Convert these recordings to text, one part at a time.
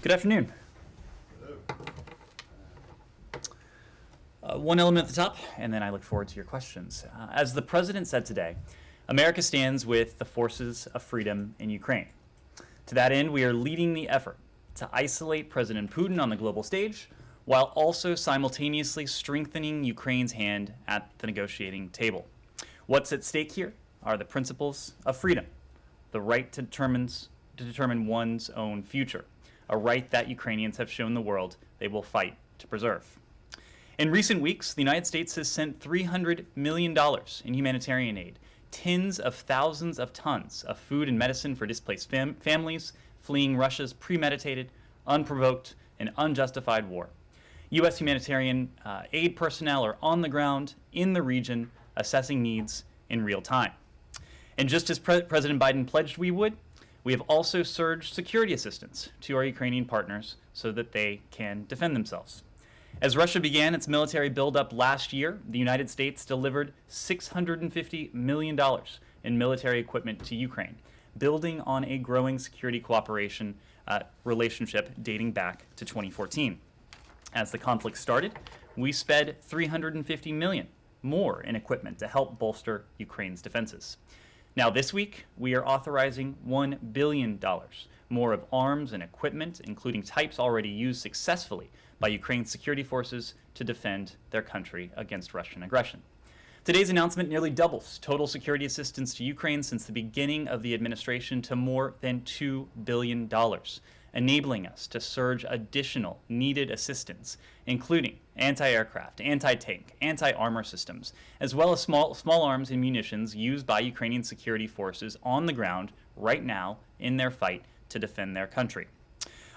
Good afternoon. One element at the top, and then I look forward to your questions. As the president said today, America stands with the forces of freedom in Ukraine. To that end, we are leading the effort to isolate President Putin on the global stage, while also simultaneously strengthening Ukraine's hand at the negotiating table. What's at stake here are the principles of freedom, the right to determine one's own future, a right that Ukrainians have shown the world they will fight to preserve. In recent weeks, the United States has sent $300 million in humanitarian aid, tens of thousands of tons of food and medicine for displaced families fleeing Russia's premeditated, unprovoked, and unjustified war. U.S. humanitarian aid personnel are on the ground in the region assessing needs in real time. And just as President Biden pledged we would, we have also surged security assistance to our Ukrainian partners so that they can defend themselves. As Russia began its military buildup last year, the United States delivered $650 million in military equipment to Ukraine, building on a growing security cooperation relationship dating back to 2014. As the conflict started, we sped $350 million more in equipment to help bolster Ukraine's defenses. Now this week, we are authorizing $1 billion more of arms and equipment, including types already used successfully by Ukraine's security forces to defend their country against Russian aggression. Today's announcement nearly doubles total security assistance to Ukraine since the beginning of the administration to more than $2 billion, enabling us to surge additional needed assistance, including anti-aircraft, anti-tank, anti-armor systems, as well as small arms and munitions used by Ukrainian security forces on the ground right now in their fight to defend their country.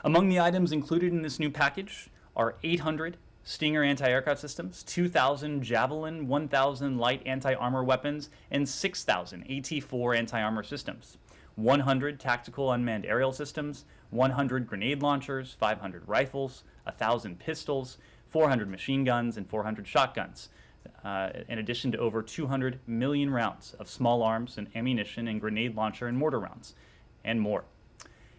Among the items included in this new package are 800 Stinger anti-aircraft systems, 2,000 Javelin, 1,000 light anti-armor weapons, and 6,000 AT-4 anti-armor systems, 100 tactical unmanned aerial systems, 100 grenade launchers, 500 rifles, 1,000 pistols, 400 machine guns, and 400 shotguns, in addition to over 200 million rounds of small arms and ammunition and grenade launcher and mortar rounds, and more.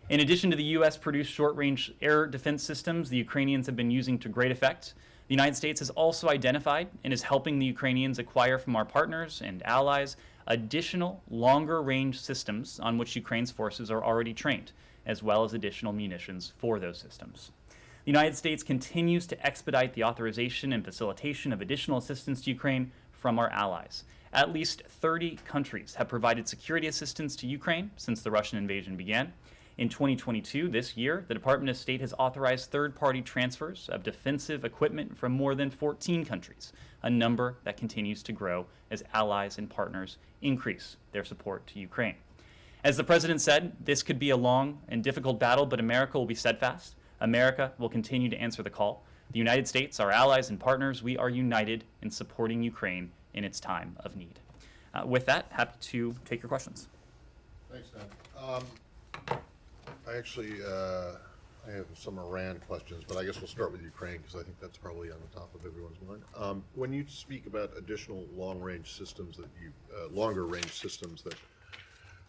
In addition to the U.S.-produced short-range air defense systems the Ukrainians have been using to great effect, the United States has also identified and is helping the Ukrainians acquire from our partners and allies additional longer-range systems on which Ukraine's forces are already trained, as well as additional munitions for those systems. The United States continues to expedite the authorization and facilitation of additional assistance to Ukraine from our allies. At least 30 countries have provided security assistance to Ukraine since the Russian invasion began. In 2022, this year, the Department of State has authorized third-party transfers of defensive equipment from more than 14 countries, a number that continues to grow as allies and partners increase their support to Ukraine. As the president said, this could be a long and difficult battle, but America will be steadfast. America will continue to answer the call. The United States, our allies and partners, we are united in supporting Ukraine in its time of need. With that, happy to take your questions. Thanks, Dan. I have some Iran questions, but I guess we'll start with Ukraine because I think that's probably on the top of everyone's mind. When you speak about additional longer-range systems that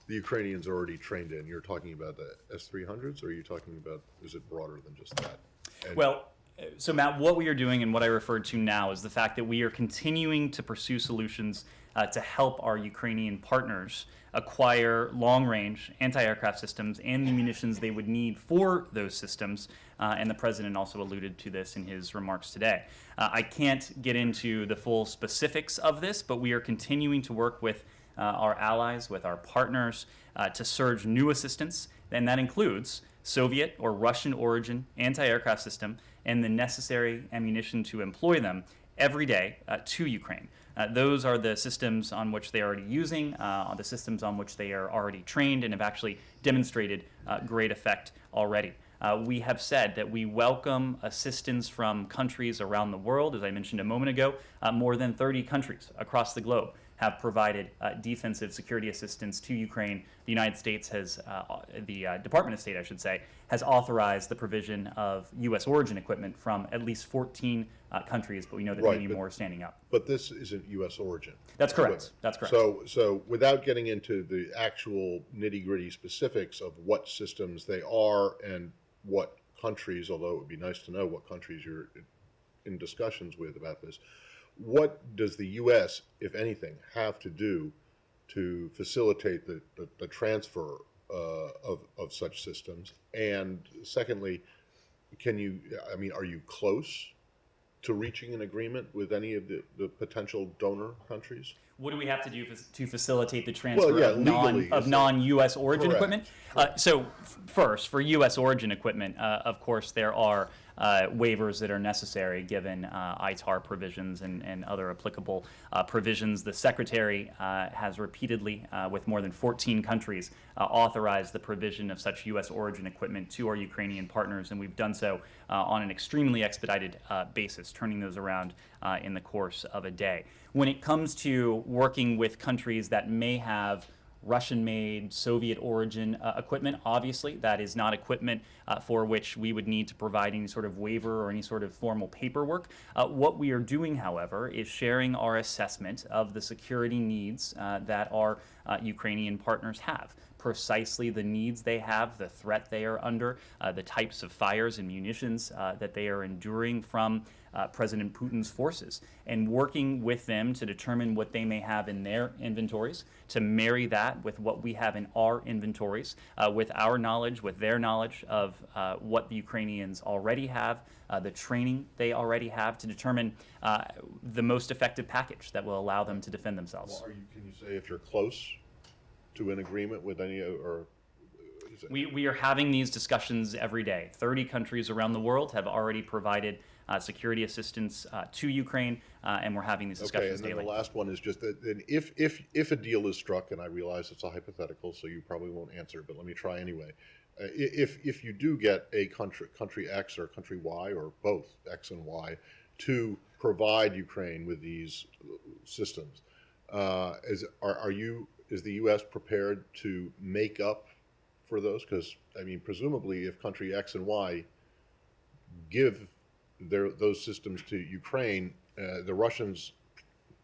the Ukrainians are already trained in, you're talking about the S-300s, or are you talking about, is it broader than just that? So Matt, what we are doing and what I referred to now is the fact that we are continuing to pursue solutions to help our Ukrainian partners acquire long-range anti-aircraft systems and the munitions they would need for those systems, and the president also alluded to this in his remarks today. I can't get into the full specifics of this, but we are continuing to work with our allies, with our partners, to surge new assistance, and that includes Soviet or Russian origin anti-aircraft system and the necessary ammunition to employ them every day to Ukraine. Those are the systems on which they are already using, the systems on which they are already trained and have actually demonstrated great effect already. We have said that we welcome assistance from countries around the world. As I mentioned a moment ago, more than 30 countries across the globe have provided defensive security assistance to Ukraine. The United States has, the Department of State, I should say, has authorized the provision of U.S. origin equipment from at least 14 countries, but we know that many more are standing up. But this isn't U.S. origin. That's correct. That's correct. So without getting into the actual nitty-gritty specifics of what systems they are and what countries, although it would be nice to know what countries you're in discussions with about this, what does the U.S., if anything, have to do to facilitate the transfer of such systems? And secondly, are you close to reaching an agreement with any of the potential donor countries? What do we have to do to facilitate the transfer legally, of non-U.S. origin Correct. equipment? First, for U.S. origin equipment, of course, there are waivers that are necessary given ITAR provisions and other applicable provisions. The Secretary has repeatedly, with more than 14 countries, authorized the provision of such U.S. origin equipment to our Ukrainian partners, and we've done so on an extremely expedited basis, turning those around in the course of a day. When it comes to working with countries that may have Russian-made, Soviet origin equipment, obviously that is not equipment for which we would need to provide any sort of waiver or any sort of formal paperwork. What we are doing, however, is sharing our assessment of the security needs that our Ukrainian partners have. Precisely the needs they have, the threat they are under, the types of fires and munitions that they are enduring from President Putin's forces, and working with them to determine what they may have in their inventories, to marry that with what we have in our inventories, with our knowledge, with their knowledge of what the Ukrainians already have, the training they already have, to determine the most effective package that will allow them to defend themselves. Well, can you say if you're close to an agreement with any, or is it? We are having these discussions every day. 30 countries around the world have already provided security assistance to Ukraine, and we're having these discussions Okay, and then daily. the last one is just that if a deal is struck, and I realize it's a hypothetical, so you probably won't answer, but let me try anyway. If you do get a country X or country Y, or both X and Y, to provide Ukraine with these systems, is the U.S. prepared to make up for those? Because presumably, if country X and Y give those systems to Ukraine, the Russians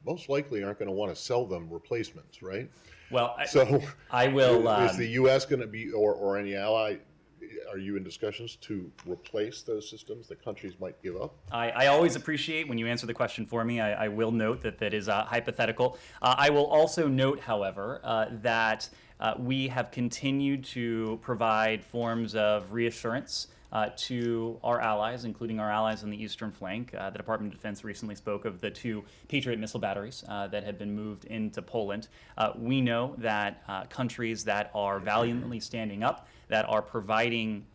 most likely aren't going to want to sell them replacements, right? Well, So I will. Is the U.S. going to be, or any ally, are you in discussions to replace those systems that countries might give up? I always appreciate when you answer the question for me. I will note that that is hypothetical. I will also note, however, that we have continued to provide forms of reassurance to our allies, including our allies on the eastern flank. The Department of Defense recently spoke of the 2 Patriot missile batteries that have been moved into Poland. We know that countries that are valiantly standing up, that are providing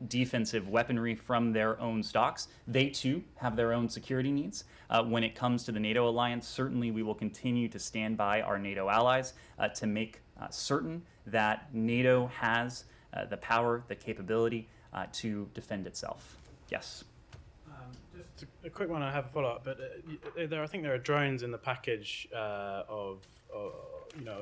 defensive weaponry from their own stocks, they too have their own security needs. When it comes to the NATO alliance, certainly we will continue to stand by our NATO allies to make certain that NATO has the power, the capability to defend itself. Yes. Just a quick one. I have a follow-up, but I think there are drones in the package of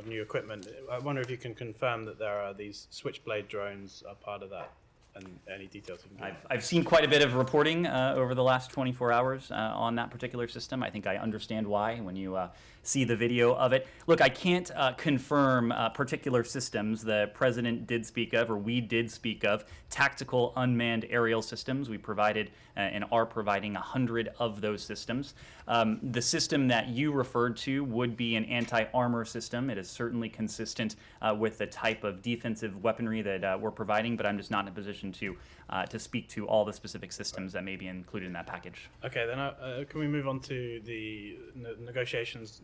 new equipment. I wonder if you can confirm that there are these Switchblade drones are part of that, and any details you can give. I've seen quite a bit of reporting over the last 24 hours on that particular system. I think I understand why when you see the video of it. Look, I can't confirm particular systems. The president did speak of, or we did speak of, tactical unmanned aerial systems. We provided and are providing 100 of those systems. The system that you referred to would be an anti-armor system. It is certainly consistent with the type of defensive weaponry that we're providing, but I'm just not in a position to speak to all the specific systems that may be included in that package. Okay, then can we move on to the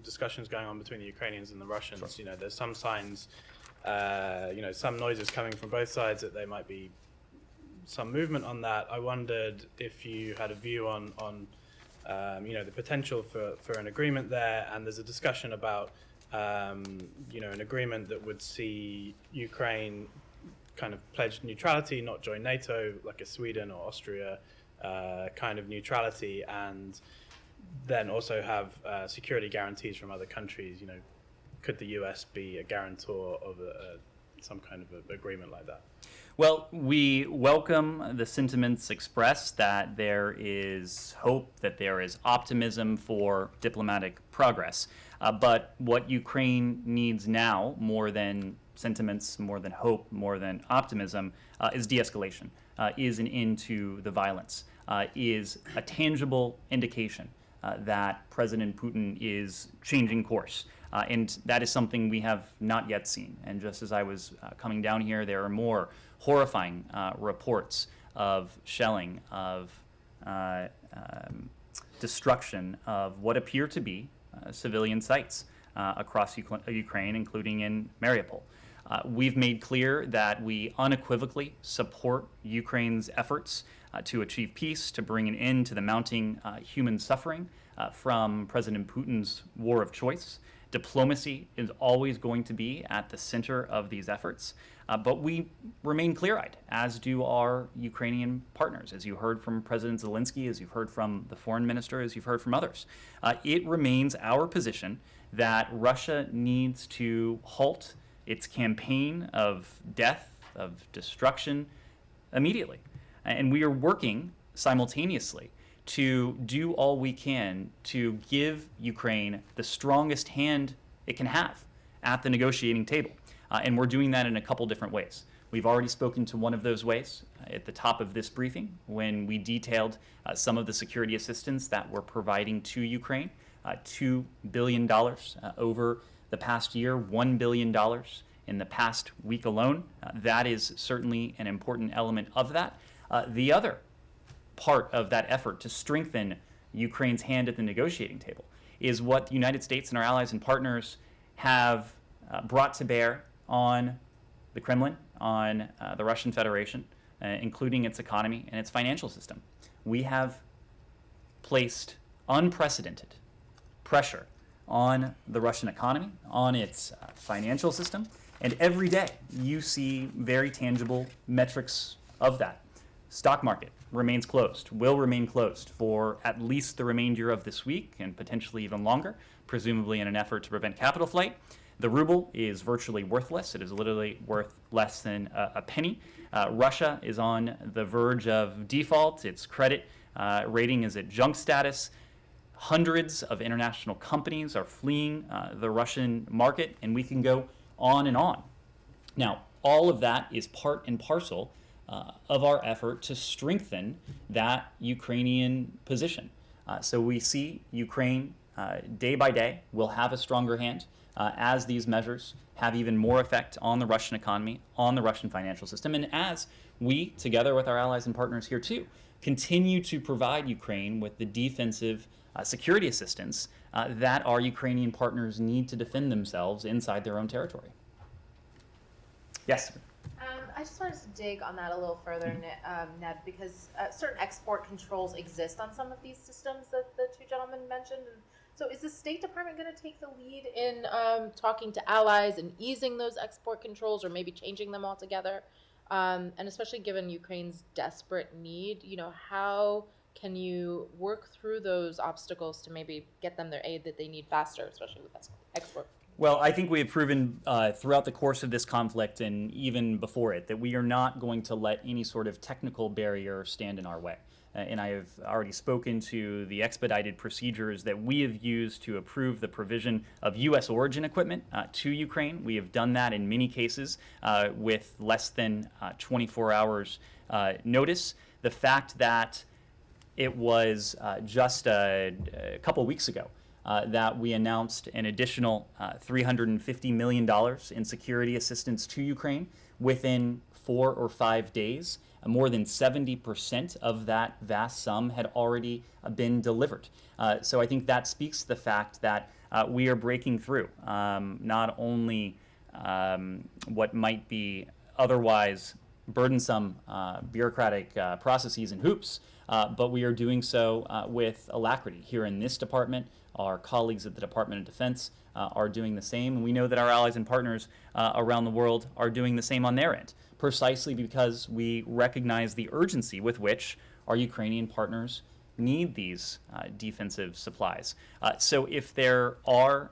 discussions going on between the Ukrainians and the Russians? Sure. There's some signs, some noises coming from both sides that there might be some movement on that. I wondered if you had a view on the potential for an agreement there, and there's a discussion about an agreement that would see Ukraine kind of pledge neutrality, not join NATO, like a Sweden or Austria kind of neutrality, and then also have security guarantees from other countries. Could the US be a guarantor of some kind of agreement like that? Well, we welcome the sentiments expressed that there is hope, that there is optimism for diplomatic progress. But what Ukraine needs now, more than sentiments, more than hope, more than optimism, is de-escalation, is an end to the violence, is a tangible indication that President Putin is changing course. And that is something we have not yet seen. And just as I was coming down here, there are more horrifying reports of shelling, of destruction of what appear to be civilian sites across Ukraine, including in Mariupol. We've made clear that we unequivocally support Ukraine's efforts to achieve peace, to bring an end to the mounting human suffering from President Putin's war of choice. Diplomacy is always going to be at the center of these efforts, but we remain clear-eyed, as do our Ukrainian partners, as you heard from President Zelensky, as you've heard from the foreign minister, as you've heard from others. It remains our position that Russia needs to halt its campaign of death, of destruction, immediately. And we are working simultaneously to do all we can to give Ukraine the strongest hand it can have at the negotiating table. And we're doing that in a couple different ways. We've already spoken to one of those ways at the top of this briefing when we detailed some of the security assistance that we're providing to Ukraine, $2 billion over the past year, $1 billion in the past week alone. That is certainly an important element of that. The other part of that effort to strengthen Ukraine's hand at the negotiating table is what the United States and our allies and partners have brought to bear on the Kremlin, on the Russian Federation, including its economy and its financial system. We have placed unprecedented pressure on the Russian economy, on its financial system, and every day you see very tangible metrics of that. Stock market remains closed, will remain closed for at least the remainder of this week and potentially even longer, presumably in an effort to prevent capital flight. The ruble is virtually worthless. It is literally worth less than a penny. Russia is on the verge of default. Its credit rating is at junk status. Hundreds of international companies are fleeing the Russian market, and we can go on and on. Now, all of that is part and parcel of our effort to strengthen that Ukrainian position. So we see Ukraine day by day will have a stronger hand as these measures have even more effect on the Russian economy, on the Russian financial system, and as we, together with our allies and partners here too, continue to provide Ukraine with the defensive security assistance that our Ukrainian partners need to defend themselves inside their own territory. Yes? I just wanted to dig on that a little further, Ned, because certain export controls exist on some of these systems that the two gentlemen mentioned. And so is the State Department going to take the lead in talking to allies and easing those export controls or maybe changing them altogether? And especially given Ukraine's desperate need, how can you work through those obstacles to maybe get them their aid that they need faster, especially with export? Well, I think we have proven throughout the course of this conflict and even before it that we are not going to let any sort of technical barrier stand in our way. And I have already spoken to the expedited procedures that we have used to approve the provision of U.S. origin equipment to Ukraine. We have done that in many cases with less than 24 hours notice. The fact that it was just a couple weeks ago that we announced an additional $350 million in security assistance to Ukraine within 4 or 5 days. More than 70% of that vast sum had already been delivered. So I think that speaks to the fact that we are breaking through not only what might be otherwise burdensome bureaucratic processes and hoops, but we are doing so with alacrity. Here in this department, our colleagues at the Department of Defense are doing the same, and we know that our allies and partners around the world are doing the same on their end, precisely because we recognize the urgency with which our Ukrainian partners need these defensive supplies. So if there are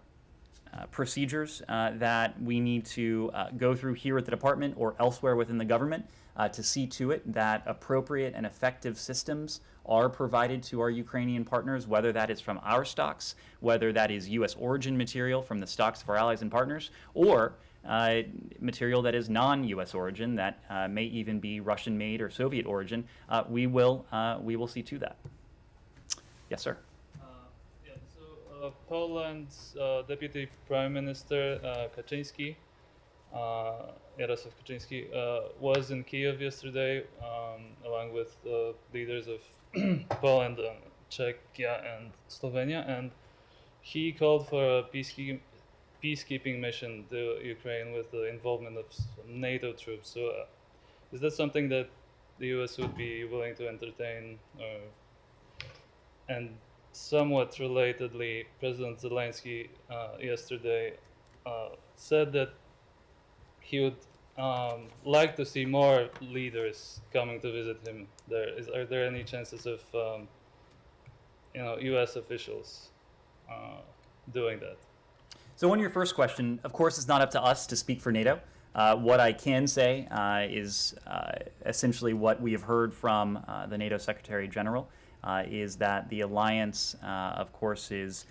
procedures that we need to go through here at the department or elsewhere within the government to see to it that appropriate and effective systems are provided to our Ukrainian partners, whether that is from our stocks, whether that is U.S. origin material from the stocks of our allies and partners, or material that is non-U.S. origin that may even be Russian-made or Soviet origin. We will see to that. Yes, sir. Poland's Deputy Prime Minister Kaczynski, Jarosław Kaczynski, was in Kiev yesterday along with leaders of Poland, Czechia, and Slovenia, and he called for a peacekeeping mission to Ukraine with the involvement of some NATO troops. So, is that something that the U.S. would be willing to entertain? And somewhat relatedly, President Zelensky yesterday said that he would like to see more leaders coming to visit him there. Are there any chances of U.S. officials doing that? So on your first question, of course, it's not up to us to speak for NATO. What I can say is essentially what we have heard from the NATO Secretary General is that the alliance, of course, is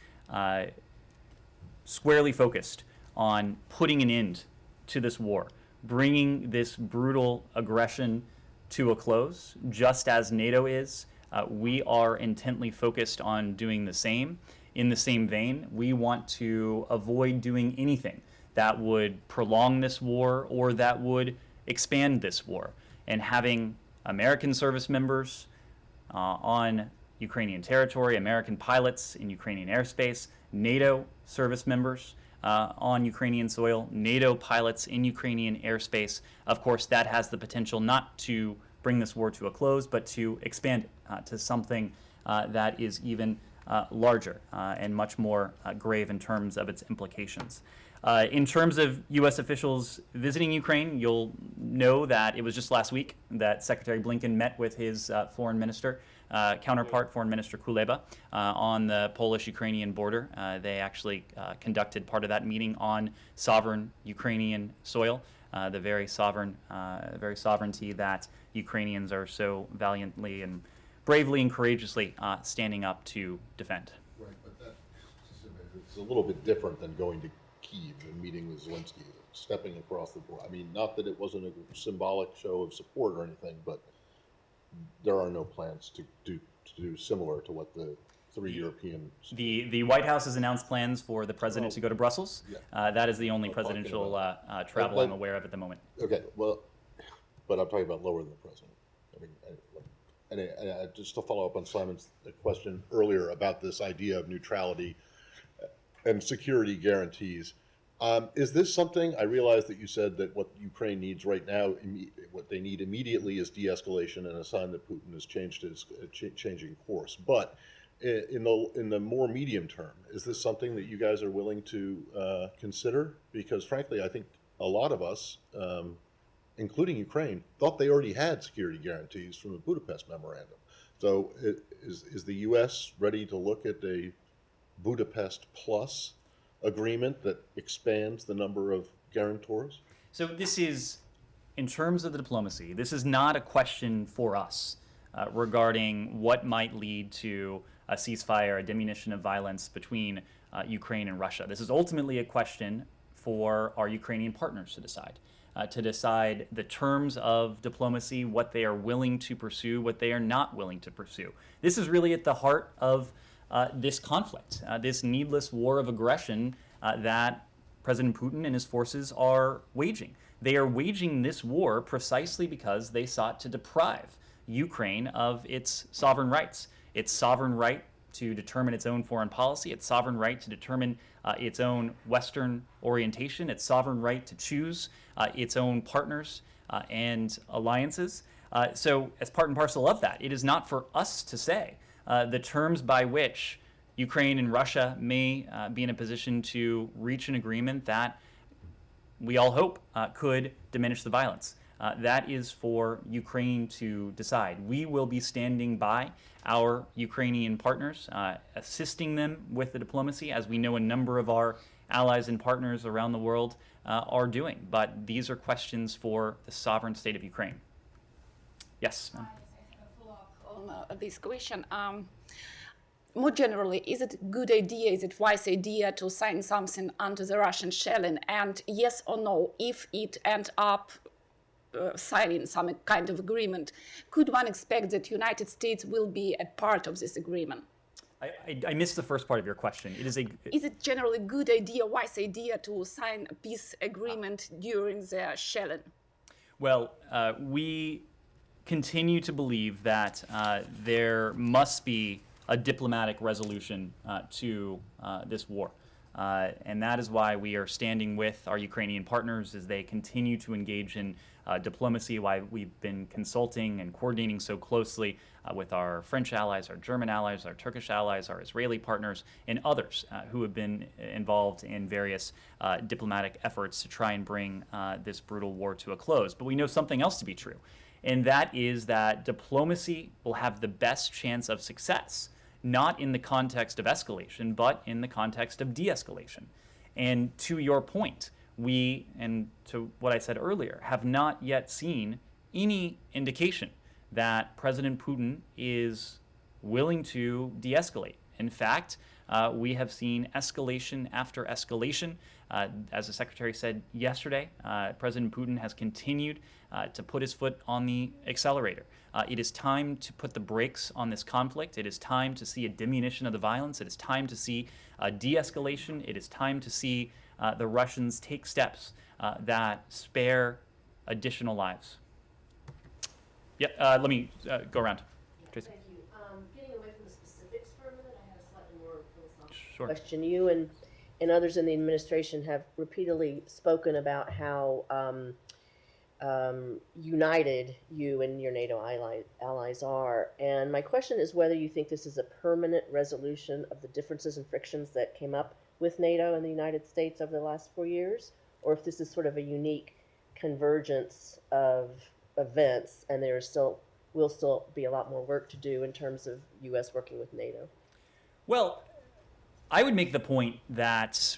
squarely focused on putting an end to this war, bringing this brutal aggression to a close, just as NATO is. We are intently focused on doing the same. In the same vein, we want to avoid doing anything that would prolong this war or that would expand this war. And having American service members on Ukrainian territory, American pilots in Ukrainian airspace, NATO service members on Ukrainian soil, NATO pilots in Ukrainian airspace, of course, that has the potential not to bring this war to a close, but to expand it to something that is even larger and much more grave in terms of its implications. In terms of U.S. officials visiting Ukraine, you'll know that it was just last week that Secretary Blinken met with his foreign minister, counterpart, Foreign Minister Kuleba, on the Polish-Ukrainian border. They actually conducted part of that meeting on sovereign Ukrainian soil, the very sovereignty that Ukrainians are so valiantly and bravely and courageously standing up to defend. Right, but it's a little bit different than going to Kyiv and meeting with Zelensky, stepping across the border. I mean, not that it wasn't a symbolic show of support or anything, but there are no plans to do similar to what the three European... The White House has announced plans for the president to go to Brussels. Yeah. That is the only presidential travel I'm aware of at the moment. Okay, well, but I'm talking about lower than the president. I mean, and just to follow up on Simon's question earlier about this idea of neutrality and security guarantees, is this something, I realize that you said that what Ukraine needs right now, what they need immediately is de-escalation and a sign that Putin has changed his changing course. But in the more medium term, is this something that you guys are willing to consider? Because frankly, I think a lot of us, including Ukraine, thought they already had security guarantees from the Budapest Memorandum. So is the U.S. ready to look at a Budapest Plus agreement that expands the number of guarantors? So this is, in terms of the diplomacy, this is not a question for us regarding what might lead to a ceasefire, a diminution of violence between Ukraine and Russia. This is ultimately a question for our Ukrainian partners to decide the terms of diplomacy, what they are willing to pursue, what they are not willing to pursue. This is really at the heart of this conflict, this needless war of aggression that President Putin and his forces are waging. They are waging this war precisely because they sought to deprive Ukraine of its sovereign rights, its sovereign right to determine its own foreign policy, its sovereign right to determine its own Western orientation, its sovereign right to choose its own partners and alliances. So as part and parcel of that, it is not for us to say the terms by which Ukraine and Russia may be in a position to reach an agreement that we all hope could diminish the violence. That is for Ukraine to decide. We will be standing by our Ukrainian partners, assisting them with the diplomacy, as we know a number of our allies and partners around the world are doing. But these are questions for the sovereign state of Ukraine. Yes, ma'am. I have a follow-up on this question. More generally, is it a good idea, is it wise idea to sign something under the Russian shelling? And yes or no, if it end up signing some kind of agreement, could one expect that United States will be a part of this agreement? I missed the first part of your question. It is a. Is it generally a good idea, wise idea to sign a peace agreement during the shelling? Well, we continue to believe that there must be a diplomatic resolution to this war. And that is why we are standing with our Ukrainian partners as they continue to engage in diplomacy, why we've been consulting and coordinating so closely with our French allies, our German allies, our Turkish allies, our Israeli partners, and others who have been involved in various diplomatic efforts to try and bring this brutal war to a close. But we know something else to be true, and that is that diplomacy will have the best chance of success, not in the context of escalation, but in the context of de-escalation. And to your point, we, and to what I said earlier, have not yet seen any indication that President Putin is willing to de-escalate. In fact, we have seen escalation after escalation. As the Secretary said yesterday, President Putin has continued to put his foot on the accelerator. It is time to put the brakes on this conflict. It is time to see a diminution of the violence. It is time to see a de-escalation. It is time to see the Russians take steps that spare additional lives. Yeah, let me go around. Tracy. Thank you. Getting away from the specifics for a minute, I had a slightly more philosophical Sure. question. You and others in the administration have repeatedly spoken about how united you and your NATO allies are. And my question is whether you think this is a permanent resolution of the differences and frictions that came up with NATO and the United States over the last 4 years, or if this is sort of a unique convergence of events and there will still be a lot more work to do in terms of U.S. working with NATO. Well, I would make the point that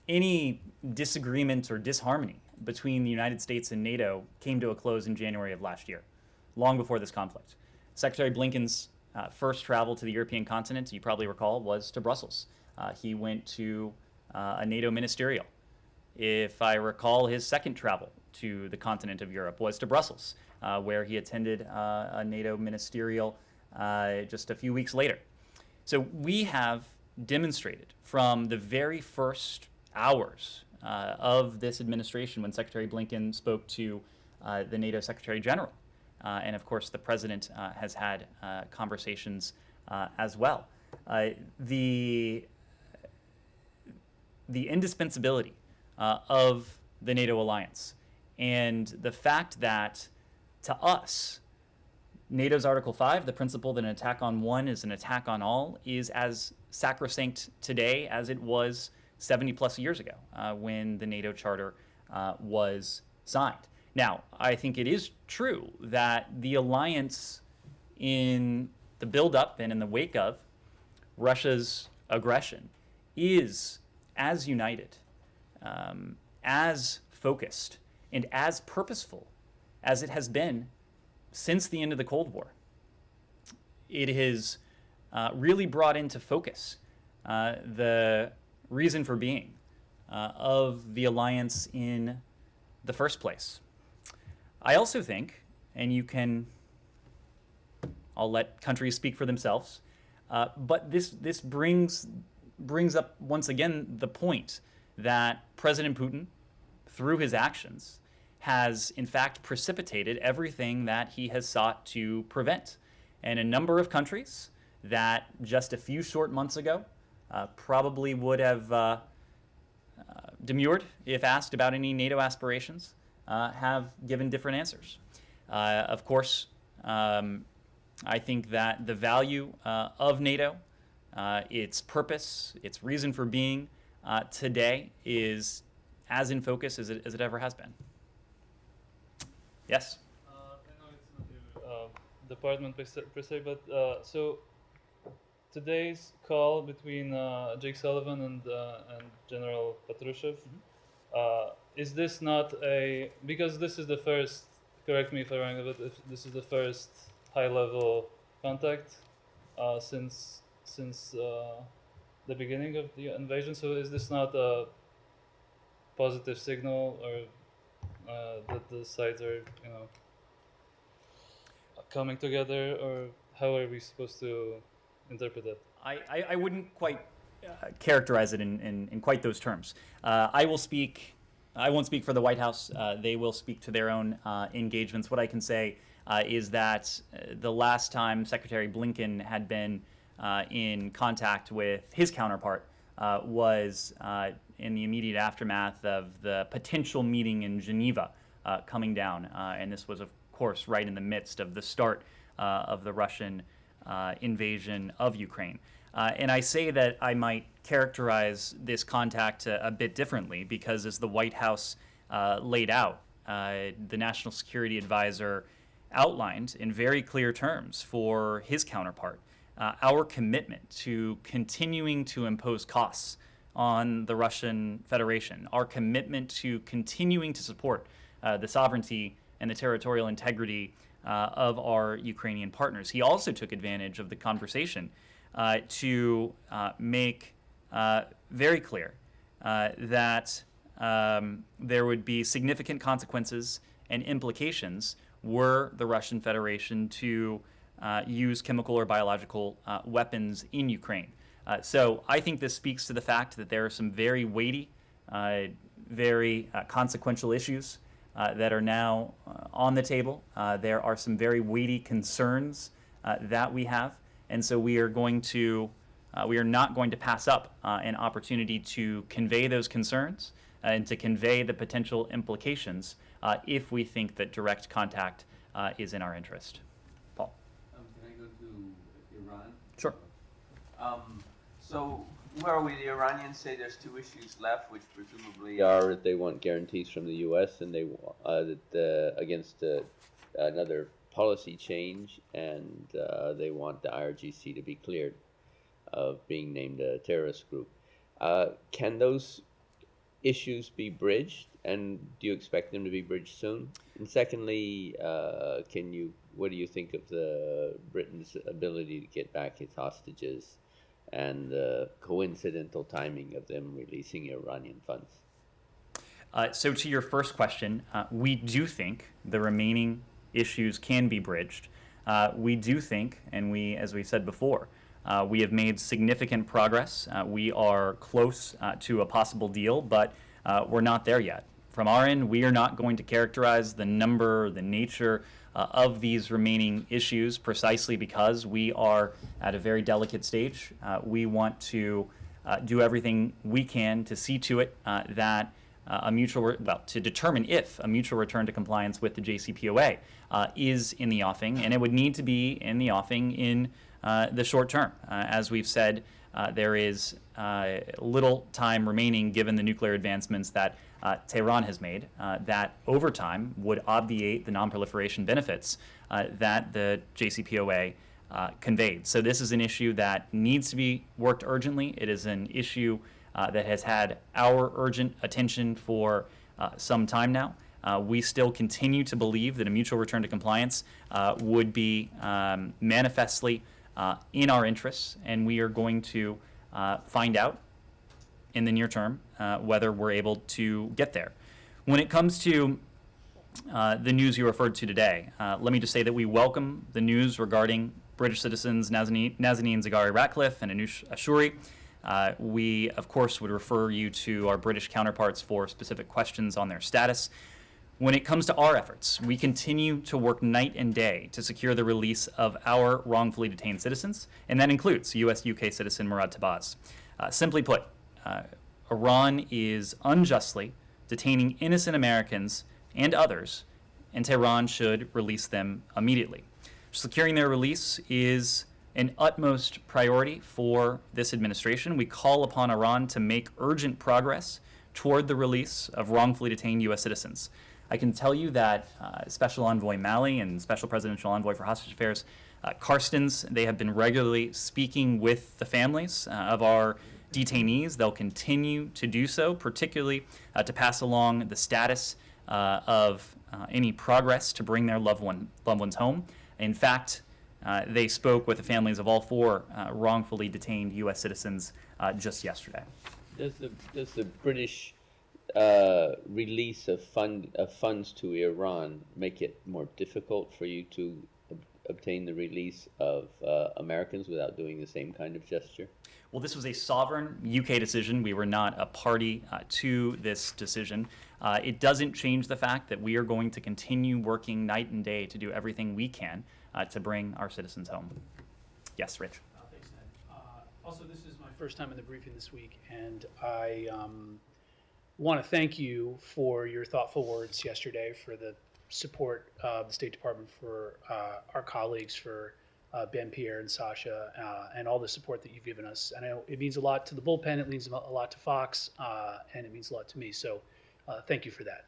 any disagreement or disharmony between the United States and NATO came to a close in January of last year, long before this conflict. Secretary Blinken's first travel to the European continent, you probably recall, was to Brussels. He went to a NATO ministerial. If I recall, his second travel to the continent of Europe was to Brussels, where he attended a NATO ministerial just a few weeks later. So we have demonstrated from the very first hours of this administration when Secretary Blinken spoke to the NATO Secretary General, and of course the President has had conversations as well. The indispensability of the NATO alliance and the fact that, to us, NATO's Article 5, the principle that an attack on one is an attack on all, is as sacrosanct today as it was 70 plus years ago when the NATO Charter was signed. Now, I think it is true that the alliance, in the build-up and in the wake of Russia's aggression, is as united, as focused, and as purposeful as it has been since the end of the Cold War. It has really brought into focus the reason for being of the alliance in the first place. I also think, and I'll let countries speak for themselves, but this brings up once again the point that President Putin, through his actions, has in fact precipitated everything that he has sought to prevent. And a number of countries that just a few short months ago probably would have demurred if asked about any NATO aspirations have given different answers. Of course, I think that the value of NATO, its purpose, its reason for being today is as in focus as it ever has been. Yes? I know it's not your department per se, but so today's call between Jake Sullivan and General Patrushev, is this not because this is the first, correct me if I'm wrong, but if this is the first high-level contact since the beginning of the invasion, so is this not a positive signal, or that the sides are, coming together, or how are we supposed to interpret that? I wouldn't quite characterize it in quite those terms. I won't speak for the White House. They will speak to their own engagements. What I can say is that the last time Secretary Blinken had been in contact with his counterpart was in the immediate aftermath of the potential meeting in Geneva coming down. And this was, of course, right in the midst of the start of the Russian invasion of Ukraine. And I say that I might characterize this contact a bit differently because, as the White House laid out, the National Security Advisor outlined in very clear terms for his counterpart our commitment to continuing to impose costs on the Russian Federation, our commitment to continuing to support the sovereignty and the territorial integrity of our Ukrainian partners. He also took advantage of the conversation to make very clear that there would be significant consequences and implications were the Russian Federation to use chemical or biological weapons in Ukraine. So I think this speaks to the fact that there are some very weighty, very consequential issues that are now on the table. There are some very weighty concerns that we have, and so we are not going to pass up an opportunity to convey those concerns and to convey the potential implications if we think that direct contact is in our interest. Paul. Can I go to Iran? Sure. So where are we? The Iranians say there's two issues left, which presumably are that they want guarantees from the U.S. and they against another policy change, and they want the IRGC to be cleared of being named a terrorist group. Can those issues be bridged, and do you expect them to be bridged soon? And secondly, what do you think of Britain's ability to get back its hostages and the coincidental timing of them releasing Iranian funds? So to your first question, we do think the remaining issues can be bridged. We do think, and as we said before, we have made significant progress. We are close to a possible deal, but we're not there yet. From our end, we are not going to characterize the number, the nature of these remaining issues precisely because we are at a very delicate stage. We want to do everything we can to see to it that to determine if a mutual return to compliance with the JCPOA is in the offing, and it would need to be in the offing in the short term. As we've said, there is little time remaining given the nuclear advancements that Tehran has made that over time would obviate the non-proliferation benefits that the JCPOA conveyed. So this is an issue that needs to be worked urgently. It is an issue that has had our urgent attention for some time now. We still continue to believe that a mutual return to compliance would be manifestly in our interests, and we are going to find out in the near term whether we're able to get there. When it comes to the news you referred to today, let me just say that we welcome the news regarding British citizens Nazanin Zaghari Ratcliffe and Anoush Ashuri. We, of course, would refer you to our British counterparts for specific questions on their status. When it comes to our efforts, we continue to work night and day to secure the release of our wrongfully detained citizens, and that includes U.S.-UK citizen Murad Tabaz. Simply put, Iran is unjustly detaining innocent Americans and others, and Tehran should release them immediately. Securing their release is an utmost priority for this administration. We call upon Iran to make urgent progress toward the release of wrongfully detained U.S. citizens. I can tell you that Special Envoy Malley and Special Presidential Envoy for Hostage Affairs Karstens. They have been regularly speaking with the families of our detainees. They'll continue to do so, particularly to pass along the status of any progress to bring their loved ones home. In fact, they spoke with the families of all 4 wrongfully detained U.S. citizens just yesterday. Does the British release of funds to Iran make it more difficult for you to obtain the release of Americans without doing the same kind of gesture? Well, this was a sovereign UK decision. We were not a party to this decision. It doesn't change the fact that we are going to continue working night and day to do everything we can to bring our citizens home. Yes, Rich. Thanks, Ned. Also, this is my first time in the briefing this week, and I want to thank you for your thoughtful words yesterday, for the support of the State Department for our colleagues, for Ben Pierre and Sasha, and all the support that you've given us. And I know it means a lot to the bullpen, it means a lot to Fox, and it means a lot to me. So thank you for that.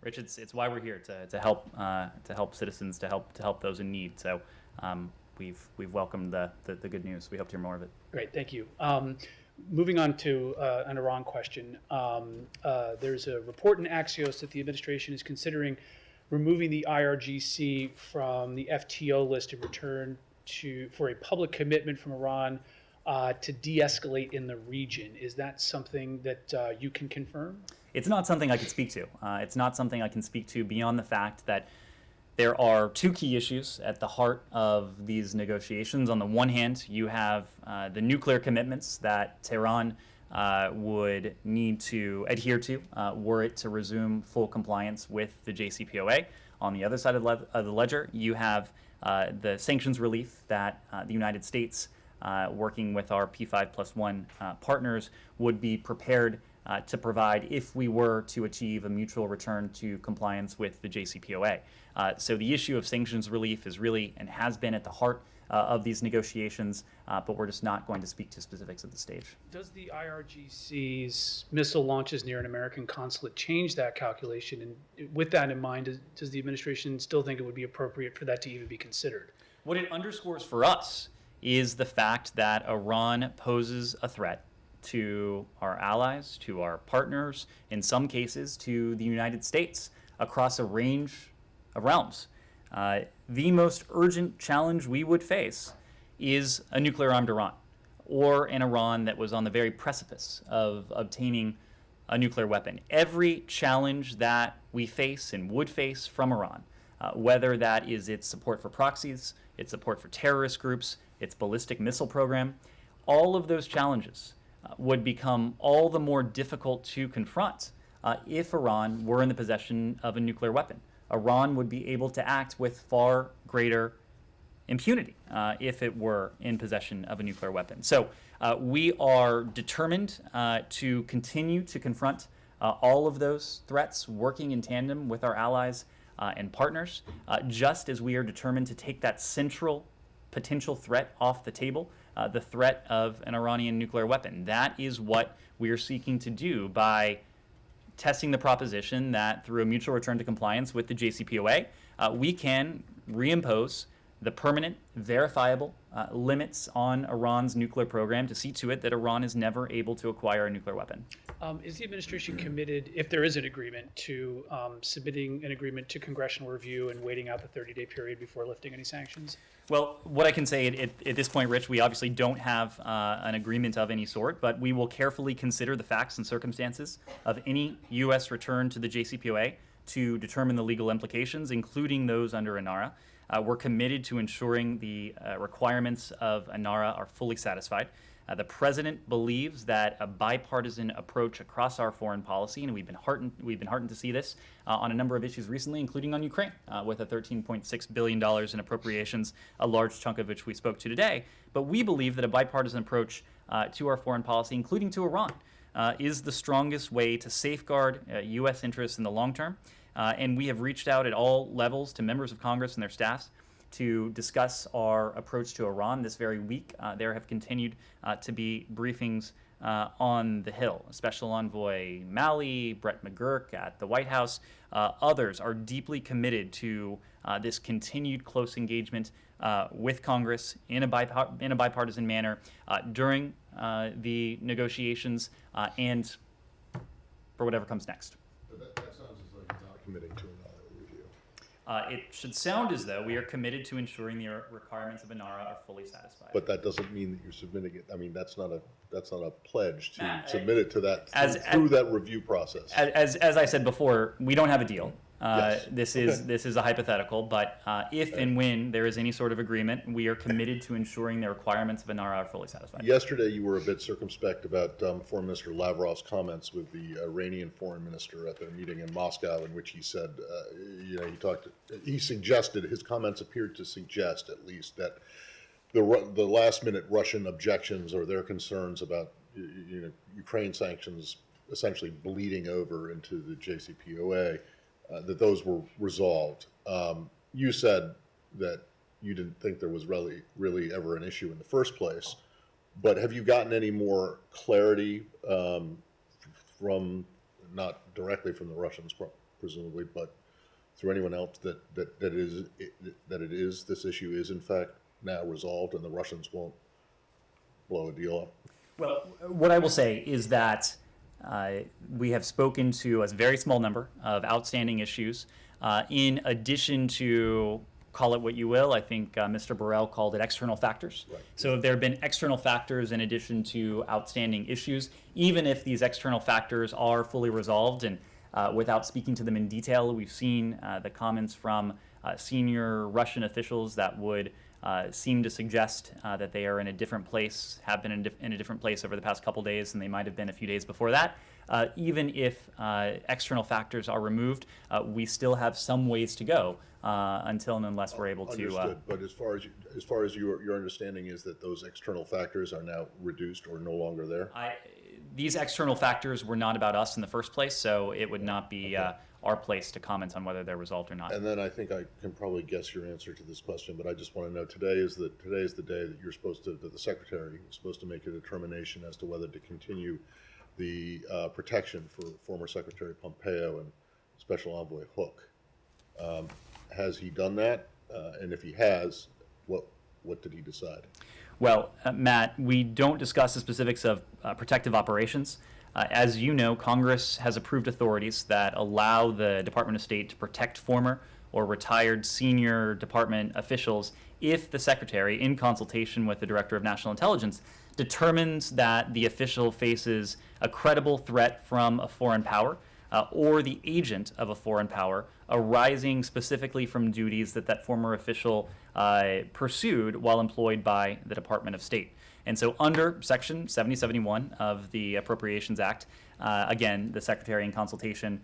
Rich, it's why we're here to help citizens, to help those in need. So we've welcomed the good news. We hope to hear more of it. Great, thank you. Moving on to an Iran question, there's a report in Axios that the administration is considering removing the IRGC from the FTO list in return for a public commitment from Iran to de-escalate in the region. Is that something that you can confirm? It's not something I can speak to. It's not something I can speak to beyond the fact that there are 2 key issues at the heart of these negotiations. On the one hand, you have the nuclear commitments that Tehran would need to adhere to were it to resume full compliance with the JCPOA. On the other side of the ledger, you have the sanctions relief that the United States, working with our P5+1 partners, would be prepared to provide if we were to achieve a mutual return to compliance with the JCPOA. So the issue of sanctions relief is really and has been at the heart of these negotiations, but we're just not going to speak to specifics at this stage. Does the IRGC's missile launches near an American consulate change that calculation? And with that in mind, does the administration still think it would be appropriate for that to even be considered? What it underscores for us is the fact that Iran poses a threat to our allies, to our partners, in some cases to the United States, across a range of realms. The most urgent challenge we would face is a nuclear-armed Iran, or an Iran that was on the very precipice of obtaining a nuclear weapon. Every challenge that we face and would face from Iran, whether that is its support for proxies, its support for terrorist groups, its ballistic missile program, all of those challenges would become all the more difficult to confront if Iran were in the possession of a nuclear weapon. Iran would be able to act with far greater impunity if it were in possession of a nuclear weapon. So we are determined to continue to confront all of those threats, working in tandem with our allies and partners, just as we are determined to take that central potential threat off the table, the threat of an Iranian nuclear weapon. That is what we are seeking to do by testing the proposition that through a mutual return to compliance with the JCPOA, we can reimpose the permanent, verifiable limits on Iran's nuclear program to see to it that Iran is never able to acquire a nuclear weapon. Is the administration committed, if there is an agreement, to submitting an agreement to congressional review and waiting out the 30-day period before lifting any sanctions? Well, what I can say at this point, Rich, we obviously don't have an agreement of any sort, but we will carefully consider the facts and circumstances of any U.S. return to the JCPOA to determine the legal implications, including those under ANARA. We're committed to ensuring the requirements of ANARA are fully satisfied. The president believes that a bipartisan approach across our foreign policy, and we've been heartened to see this on a number of issues recently, including on Ukraine, with a $13.6 billion in appropriations, a large chunk of which we spoke to today. But we believe that a bipartisan approach to our foreign policy, including to Iran, is the strongest way to safeguard U.S. interests in the long term. And we have reached out at all levels to members of Congress and their staffs to discuss our approach to Iran this very week. There have continued to be briefings on the Hill. Special Envoy Malley, Brett McGurk at the White House, others are deeply committed to this continued close engagement with Congress in a bipartisan manner during the negotiations and for whatever comes next. But that sounds as though you're not committing to another review. It should sound as though we are committed to ensuring the requirements of INARA are fully satisfied. But that doesn't mean that you're submitting it. I mean, that's not a pledge to Nah, submit it to that as- through that review process. As I said before, we don't have a deal. Yes. This is a hypothetical, but if and when there is any sort of agreement, we are committed to ensuring the requirements of INARA are fully satisfied. Yesterday, you were a bit circumspect about Foreign Minister Lavrov's comments with the Iranian foreign minister at their meeting in Moscow, in which he said, he suggested, his comments appeared to suggest at least that the last-minute Russian objections or their concerns about Ukraine sanctions essentially bleeding over into the JCPOA, that those were resolved. You said that you didn't think there was really ever an issue in the first place, but have you gotten any more clarity from, not directly from the Russians presumably, but through anyone else that this issue is in fact now resolved and the Russians won't blow a deal up? Well, what I will say is that we have spoken to a very small number of outstanding issues. In addition to, call it what you will, I think Mr. Burrell called it external factors. Right. So there have been external factors in addition to outstanding issues. Even if these external factors are fully resolved, and without speaking to them in detail, we've seen the comments from senior Russian officials that would seem to suggest that they are in a different place, have been in a different place over the past couple days than they might have been a few days before that. Even if external factors are removed, we still have some ways to go until and unless we're able to. Understood. But as far as your understanding is that those external factors are now reduced or no longer there? These external factors were not about us in the first place, so it would not be our place to comment on whether they're resolved or not. And then I think I can probably guess your answer to this question, but I just want to know, today is the day that that the Secretary is supposed to make a determination as to whether to continue the protection for former Secretary Pompeo and Special Envoy Hook. Has he done that? And if he has, what did he decide? Well, Matt, we don't discuss the specifics of protective operations. As you know, Congress has approved authorities that allow the Department of State to protect former or retired senior department officials if the Secretary, in consultation with the Director of National Intelligence, determines that the official faces a credible threat from a foreign power or the agent of a foreign power arising specifically from duties that former official pursued while employed by the Department of State. And so under Section 7071 of the Appropriations Act, again, the Secretary in consultation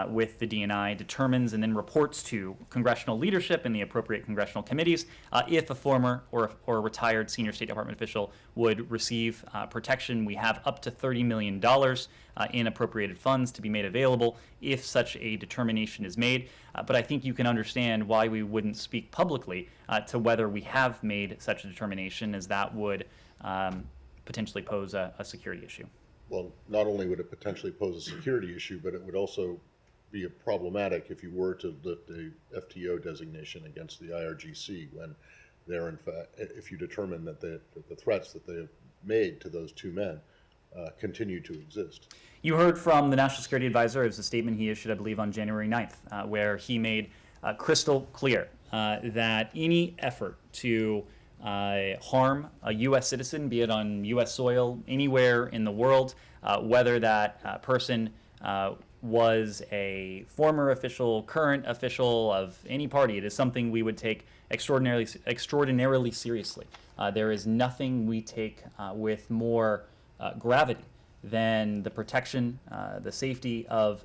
with the DNI determines and then reports to congressional leadership and the appropriate congressional committees if a former or retired senior State Department official would receive protection. We have up to $30 million in appropriated funds to be made available if such a determination is made. But I think you can understand why we wouldn't speak publicly to whether we have made such a determination, as that would potentially pose a security issue. Well, not only would it potentially pose a security issue, but it would also be problematic if you were to lift a FTO designation against the IRGC when they're, in fact, if you determine that the threats that they have made to those two men continue to exist. You heard from the National Security Advisor. It was a statement he issued, I believe, on January 9th, where he made crystal clear that any effort to harm a U.S. citizen, be it on U.S. soil, anywhere in the world, whether that person was a former official, current official of any party, it is something we would take extraordinarily seriously. There is nothing we take with more gravity than the protection, the safety of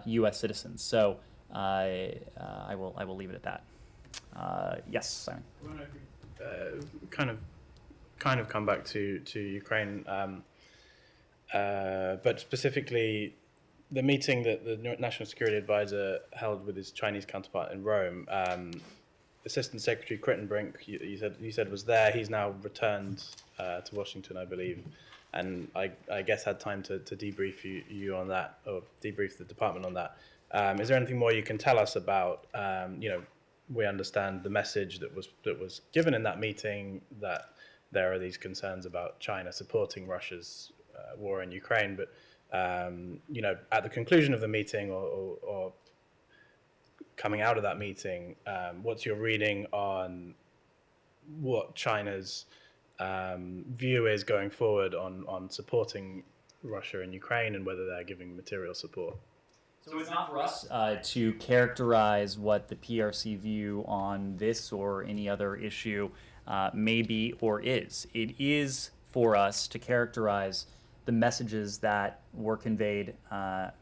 U.S. citizens. So I will leave it at that. Yes, Simon. Kind of come back to Ukraine, but specifically the meeting that the National Security Advisor held with his Chinese counterpart in Rome Assistant Secretary Crittenbrink, you said was there. He's now returned to Washington, I believe, and I guess had time to debrief you on that, or debrief the department on that. Is there anything more you can tell us about? We understand the message that was given in that meeting, that there are these concerns about China supporting Russia's war in Ukraine, but at the conclusion of the meeting or coming out of that meeting, what's your reading on what China's view is going forward on supporting Russia and Ukraine, and whether they're giving material support? So it's not for us to characterize what the PRC view on this or any other issue may be or is. It is for us to characterize the messages that were conveyed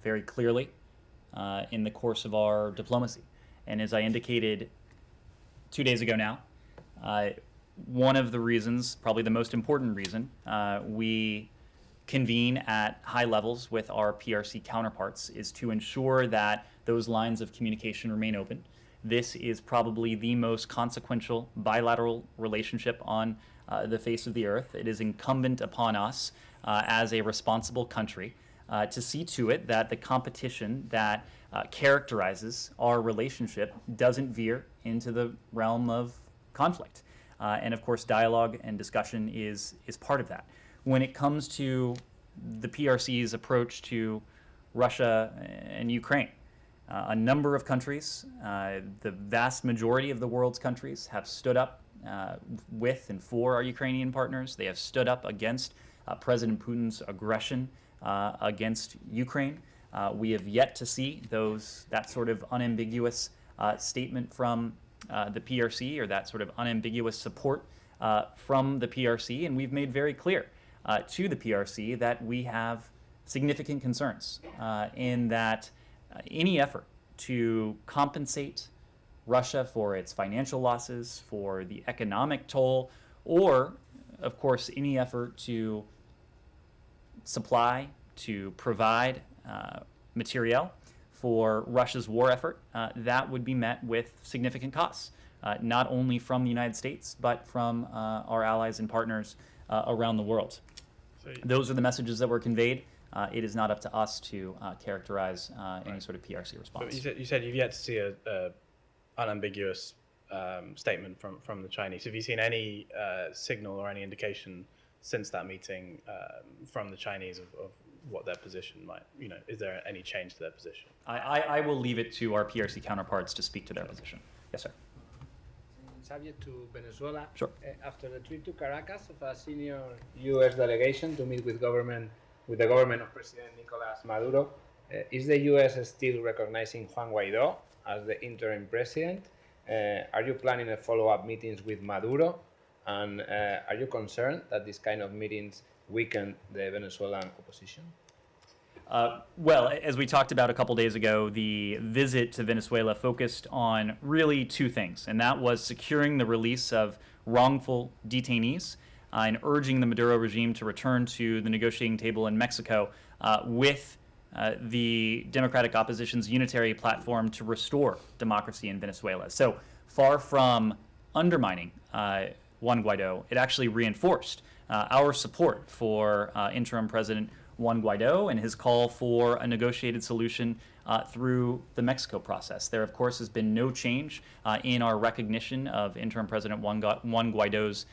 very clearly in the course of our diplomacy. And as I indicated 2 days ago now, one of the reasons, probably the most important reason, we convene at high levels with our PRC counterparts is to ensure that those lines of communication remain open. This is probably the most consequential bilateral relationship on the face of the earth. It is incumbent upon us as a responsible country to see to it that the competition that characterizes our relationship doesn't veer into the realm of conflict. And of course, dialogue and discussion is part of that. When it comes to the PRC's approach to Russia and Ukraine, a number of countries, the vast majority of the world's countries, have stood up with and for our Ukrainian partners. They have stood up against President Putin's aggression against Ukraine. We have yet to see that sort of unambiguous statement from the PRC, or that sort of unambiguous support from the PRC, and we've made very clear to the PRC that we have significant concerns in that any effort to compensate Russia for its financial losses, for the economic toll, or, of course, any effort to supply, to provide materiel for Russia's war effort, that would be met with significant costs, not only from the United States, but from our allies and partners around the world. Those are the messages that were conveyed. It is not up to us to characterize any sort of PRC response. But you said you've yet to see a unambiguous statement from the Chinese. Have you seen any signal or any indication since that meeting from the Chinese of what their position might, is there any change to their position? I will leave it to our PRC counterparts to speak to their position. Yes, sir. Subject to Venezuela. Sure. After the trip to Caracas of a senior U.S. delegation to meet with the government of President Nicolas Maduro, is the U.S. still recognizing Juan Guaidó as the interim president? Are you planning a follow-up meetings with Maduro? And are you concerned that this kind of meetings weaken the Venezuelan opposition? Well, as we talked about a couple days ago, the visit to Venezuela focused on really two things, and that was securing the release of wrongful detainees and urging the Maduro regime to return to the negotiating table in Mexico with the democratic opposition's unitary platform to restore democracy in Venezuela. So far from undermining Juan Guaidó, it actually reinforced our support for interim President Juan Guaidó and his call for a negotiated solution through the Mexico process. There, of course, has been no change in our recognition of interim President Juan Guaidó's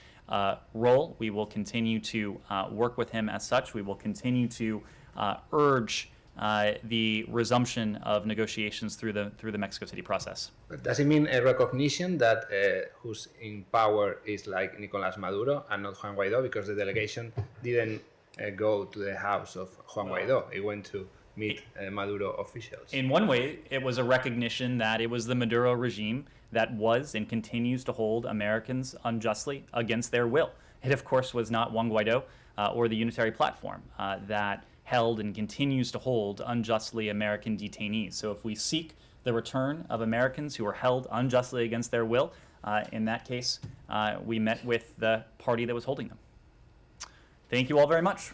role. We will continue to work with him as such. We will continue to urge the resumption of negotiations through the Mexico City process. But does it mean a recognition that who's in power is like Nicolas Maduro and not Juan Guaidó? Because the delegation didn't go to the house of Juan Guaidó. It went to meet Maduro officials. In one way, it was a recognition that it was the Maduro regime that was and continues to hold Americans unjustly against their will. It, of course, was not Juan Guaidó or the unitary platform that held and continues to hold unjustly American detainees. So if we seek the return of Americans who are held unjustly against their will, in that case, we met with the party that was holding them. Thank you all very much.